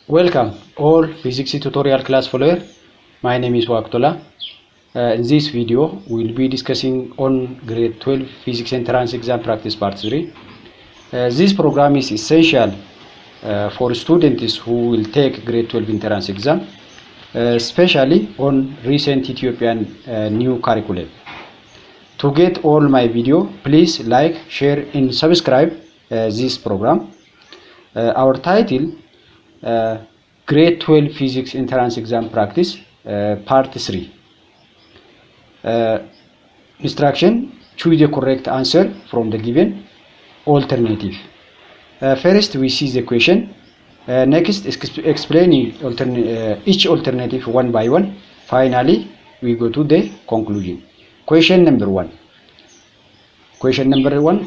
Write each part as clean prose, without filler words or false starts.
Welcome all physics tutorial class follower. My name is Waktola. In this video we'll be discussing on grade 12 physics entrance exam practice part 3. This program is essential for students who will take grade 12 entrance exam, especially on recent Ethiopian new curriculum. To get all my video, please like, share and subscribe this program. Our title grade 12 physics entrance exam practice part 3. Instruction: choose the correct answer from the given alternative. First we see the question, next explaining each alternative one by one. Finally we go to the conclusion. Question number one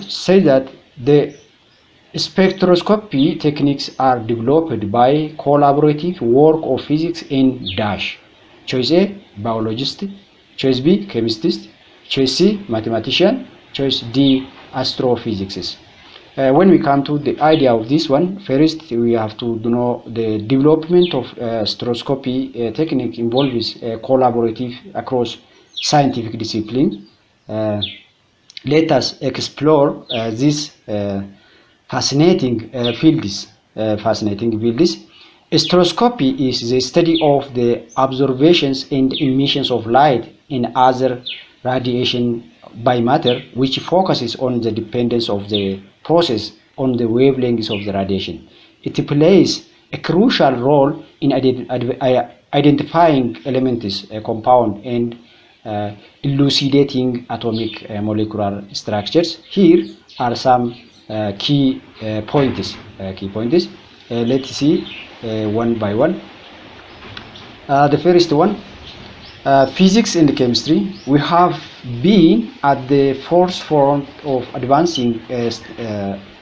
says that the spectroscopy techniques are developed by collaborative work of physics in dash. Choice A, biologist. Choice B, chemist. Choice C, mathematician. Choice D, astrophysicist. When we come to the idea of this one, first we have to know the development of spectroscopy technique involves collaborative across scientific disciplines. Let us explore this fascinating fields. Spectroscopy is the study of the observations and emissions of light and other radiation by matter, which focuses on the dependence of the process on the wavelengths of the radiation. It plays a crucial role in identifying elements, compound, and elucidating atomic molecular structures. Here are some key points. Let's see one by one. The first one, physics and chemistry. We have been at the forefront of advancing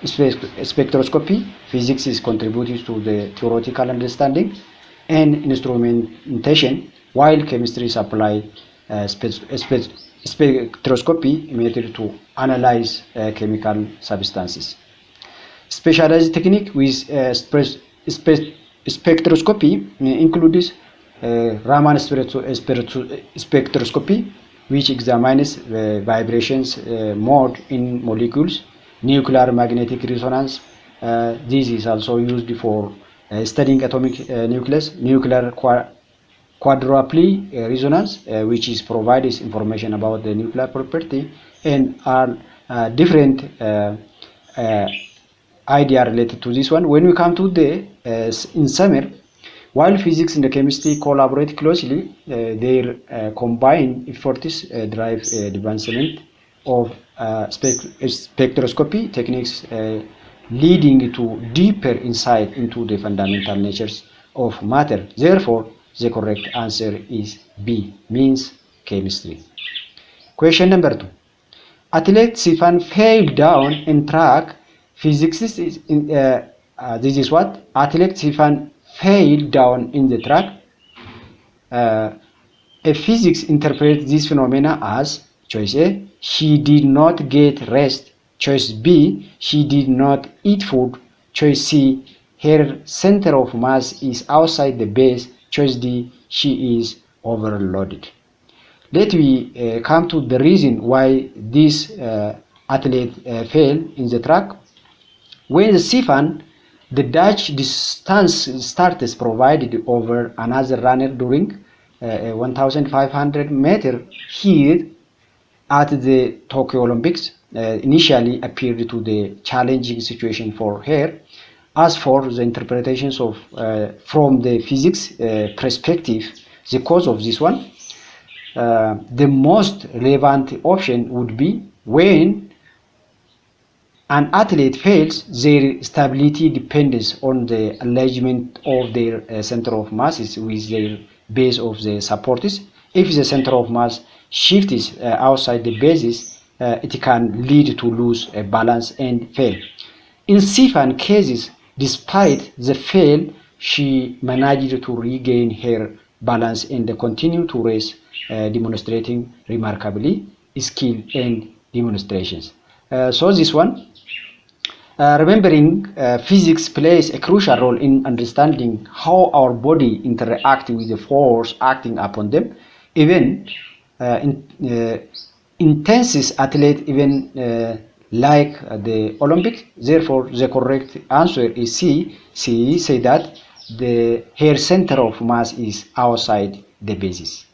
spectroscopy. Physics is contributing to the theoretical understanding and instrumentation, while chemistry supply spectroscopy method to analyze chemical substances. Specialized technique with spectroscopy includes Raman spectroscopy, which examines vibrations mode in molecules. Nuclear magnetic resonance. This is also used for studying atomic nucleus. Nuclear quadruply resonance, which is provides information about the nuclear property, and are different idea related to this one. When we come to the in summary, while physics and the chemistry collaborate closely, their combined efforts drive advancement of spectroscopy techniques, leading to deeper insight into the fundamental natures of matter. Therefore, the correct answer is B, means chemistry. Question number 2. Athlete Sifan fell down in track. Physicist is this is what? Athlete Sifan fell down in the track. A physics interprets this phenomena as: choice A, she did not get rest. Choice B, she did not eat food. Choice C, her center of mass is outside the base. Choice D, she is overloaded. Let me come to the reason why this athlete fell in the track. When the Sifan, the Dutch distance starters provided over another runner during 1,500 meter here at the Tokyo Olympics, initially appeared to the challenging situation for her. As for the interpretations of from the physics perspective, the cause of this one, the most relevant option would be when an athlete fails, their stability depends on the alignment of their center of masses with their base of the supporters. If the center of mass shifts outside the bases, it can lead to lose balance and fail. In Sifan cases, despite the fail, she managed to regain her balance and continue to race, demonstrating remarkably skill and demonstrations. So this one, Remembering physics plays a crucial role in understanding how our body interacts with the force acting upon them. Even intense athletes, even like the Olympics. Therefore, the correct answer is C. C say that the hair center of mass is outside the basis.